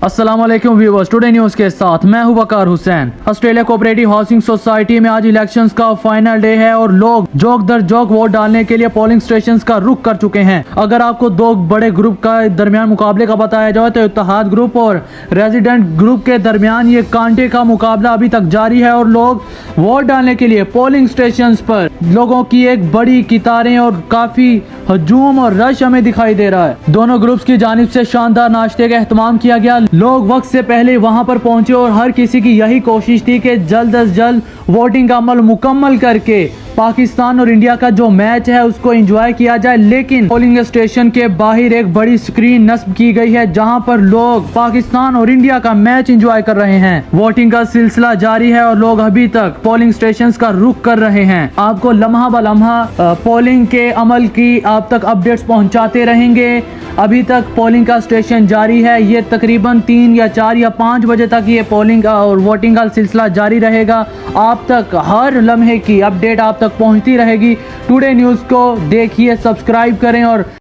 अस्सलामुअलैकुम viewers, today news के साथ मैं हूं Waqar Hussain. Australia cooperative housing society में आज इलेक्शंस का फाइनल डे है और लोग जोक दर जोक वोट डालने के लिए पोलिंग स्टेशंस का रुख कर चुके हैं। अगर आपको दो बड़े ग्रुप का दरमियान मुकाबले का बताया जाए तो इत्तेहाद ग्रुप और रेजिडेंट ग्रुप के दरमियान ये कांटे का मुकाबला अभी तक जारी है और लोग वोट डालने के लिए पोलिंग स्टेशन पर लोगों की एक बड़ी कतारें और काफी हजूम और रश हमें दिखाई दे रहा है। दोनों ग्रुप्स की जानिब से शानदार नाश्ते का एहतमाम किया गया। लोग वक्त से पहले वहां पर पहुंचे और हर किसी की यही कोशिश थी कि जल्द अज जल्द वोटिंग का अमल मुकम्मल करके पाकिस्तान और इंडिया का जो मैच है उसको एंजॉय किया जाए। लेकिन पोलिंग स्टेशन के बाहर एक बड़ी स्क्रीन नस्ब की गई है जहां पर लोग पाकिस्तान और इंडिया का मैच एंजॉय कर रहे हैं। वोटिंग का सिलसिला जारी है और लोग अभी तक पोलिंग स्टेशंस का रुख कर रहे हैं। आपको लम्हा ब लम्हा पोलिंग के अमल की आप तक अपडेट्स पहुंचाते रहेंगे। अभी तक पोलिंग का स्टेशन जारी है। ये तकरीबन 3 या 4 या 5 बजे तक ये पोलिंग और वोटिंग का सिलसिला जारी रहेगा। आप तक हर लम्हे की अपडेट आप तक पहुंचती रहेगी। टुडे न्यूज़ को देखिए, सब्सक्राइब करें और